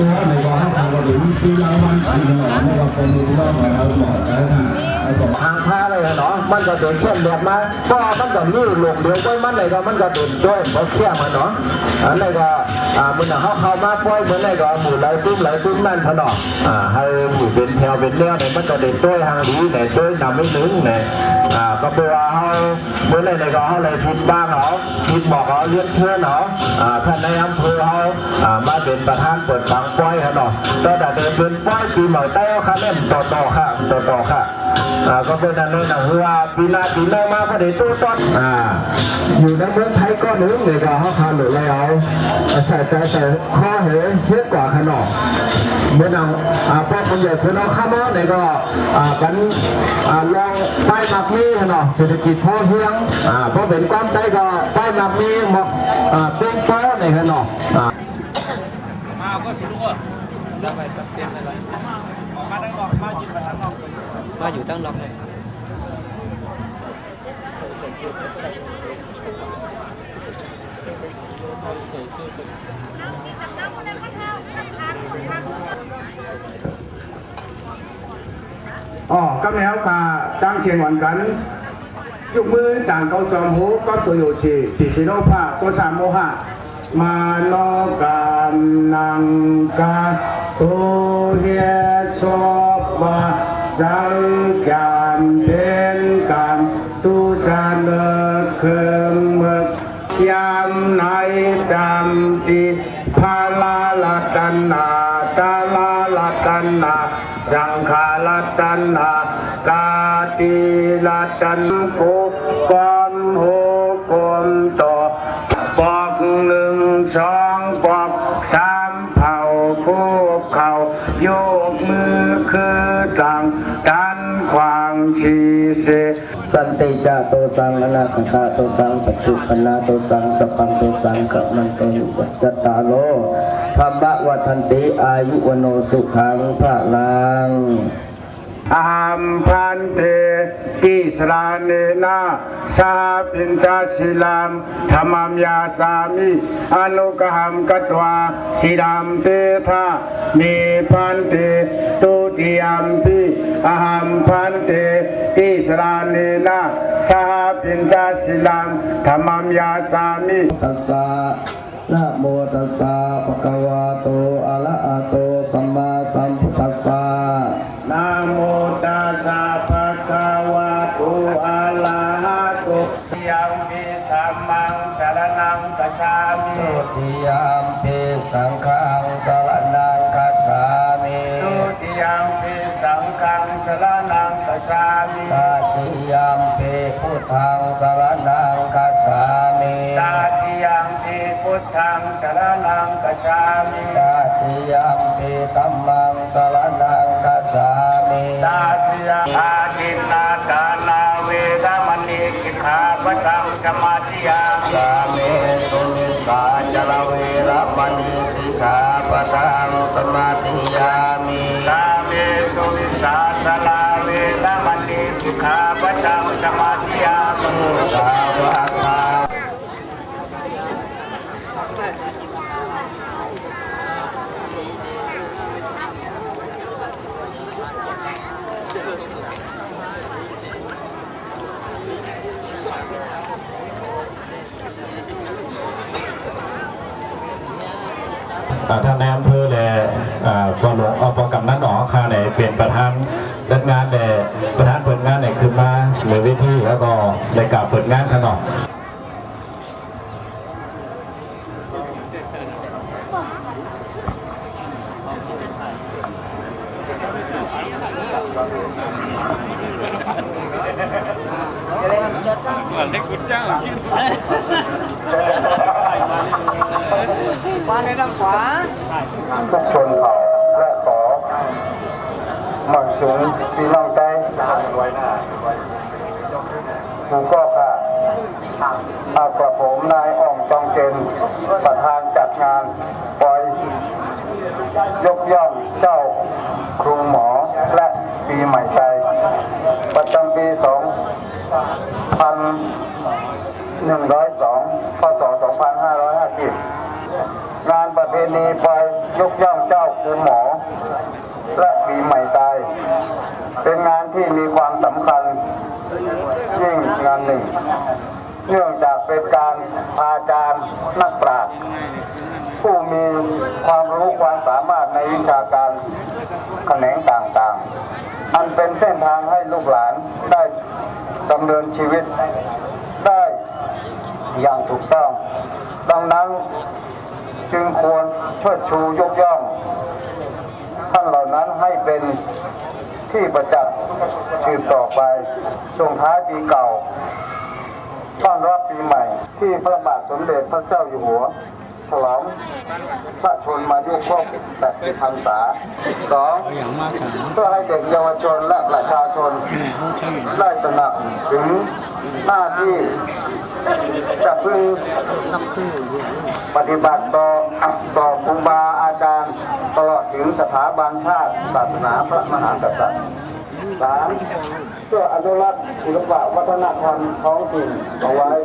ตัวในว่าให้ทางเราถึงปีละวันปีละวันในว่าคนรู้ว่าเหมือนเราบอกกันนะทางท่าเลยเนาะมันจะเดินเข้มแบบมาก็มันจะยืดหลงเดียวก็มันเลยก็มันจะเดินด้วยเพราะเข้มมันเนาะอันนี้ก็มันเข้ามาปล่อยเหมือนเลยก็หมู่ไหลตุ้มนั่นพนอให้หมู่เป็นแถวเป็นแนวเนี่ยมันจะเดินด้วยทางดีเนี่ยด้วยนำไม่ถึงเนี่ยก็เพื่อเขาเหมือนเลยก็เขาเลยพิมพ์บ้างเขาพิมพ์บอกเขาเลี้ยงเชื่อเนาะท่านในอำเภอเขามาเป็นประธานเปิดฟังปล่อยเขาเนาะก็แต่เดินเป็นปล่อยปีใหม่เต้าค่ะเล่นต่อค่ะก็เป็นอันนี้นะคือว่าปีหน้ามาพอดีตู้ต้นอยู่ในเมืองไทยก็นึกเลยก็เขาพาหรืออะไรเอาใส่ข้อเหตุเยอะกว่าขนมเมื่อเราพอคนใหญ่คนเอาข้ามอเนี่ยก็กันลองป้ายหมักมีขนมเศรษฐกิจพอเพียงพอเป็นความใจก็ป้ายหมักมีหมักเป็นเป้าในขนมมาก็สิลูกอ่ะจะไปจัดเต็มเลยออกมาได้บอกมากินไปทั้งนอกมาอยู่ตั้งนอกเลย咁你有架爭錢運緊，喐妹蛋糕上好，嗰做油池，第時都怕，多三冇下，มาโนกันนังกาตุเยโสบะสังกันเป็นกันตุสันเคืองมึกยามในจำปีพาลาลกันนาตาลาลกันนาสังขาลกันนากาติลกันกุกอนโหกอนต่อปอกหนึ่งสองปอกสามเผาคู่เขาโยกมือคือต่างกันขวางชีเสสันติจาโตสังอนาคตาโตสังปัจจุปนาโตสังสัพพังโตสังกัมันโตวัจตาโลธรรมวัฏันติอายุวโนสุขังพระลังอัมพันเตกิสราเนนะสาปิญจศิลามธรรมมยาสามิอนุกหัมกตวาศิลามเตทะเมพันเตตุติยมปิอัมพันเตกิสราเนนะสาปิญจศิลามธรรมมยาสามิตัสสะนะโมตัสสะภะคะวะโตอะระหะโตสัมมาสัมพุทธัสสะนะโมตัสสะภะคะวะโตอะระหะโตยังปิธัมมังสรณังคัจฉามิตุติยัมปิสังฆังสรณังคัจฉามิตุติยัมปิสังฆังสรณังคัจฉามิตติยัมปิพุทธังสรณังคัจฉามิตติยัมปิพุทธังสรณังคัจฉามิตติยัมปิธัมมังสรณังคัจฉามิตติยัมอาทินนาทานาเวรมณีสิกขาปะทังสมาธิยามิสามิสุนิสาจารเวรมณีสิกขาปะทังสมาธิยามิสามิสุนิสาจารเวรมณีสิกขาปะทังสมาธิยามิสาวกท่านนายอำเภอและกองหลวงอบกำนันหนอข้าในเป็นประธานจัดงานแต่ประธานเปิดงานในขึ้นมาในเวทีแล้วก็ในกล่าวเปิดงานขนมเล็กกุญจ้างกินมาในทางขวาทุกชนเผ่าและขอหมั่นสูงพี่น้องใจผู้ก็ค่ะกระผมนายอ่องจองเจนประธานจัดงานปล่อยยกย่องเจ้าครูหมอและปีใหม่ใจประจำปี2102 พ.ศ. 2550งานประเพณีปล่อยยกย่องเจ้า คือหมอและปีใหม่ตายเป็นงานที่มีความสำคัญยิ่งงานหนึ่งเนื่องจากเป็นการพาอาจารย์นักปราชญ์ผู้มีความรู้ความสามารถในวิชาการแขนงต่างๆอันเป็นเส้นทางให้ลูกหลานได้ดำเนินชีวิตได้อย่างถูกต้องดังนั้นจึงควรเชิดชูยกย่องท่านเหล่านั้นให้เป็นที่ประจักษ์สืบต่อไปส่งท้ายปีเก่าต้อนรับปีใหม่ที่พระบาทสมเด็จพระเจ้าอยู่หัวฉลองพระชนมายุครบ80 พรรษา 2. เพื่อให้เด็กเยาวชนและประชาชนได้ตระหนักถึงหน้าที่จะพึงปฏิบัติต่อครูบาอาจารย์ตลอดถึงสถาบันชาติศาสนาพระมหากษัตริย์ 3. เพื่ออนุรักษ์ศิลปวัฒนธรรมท้องถิ่นเอาไว้ 4.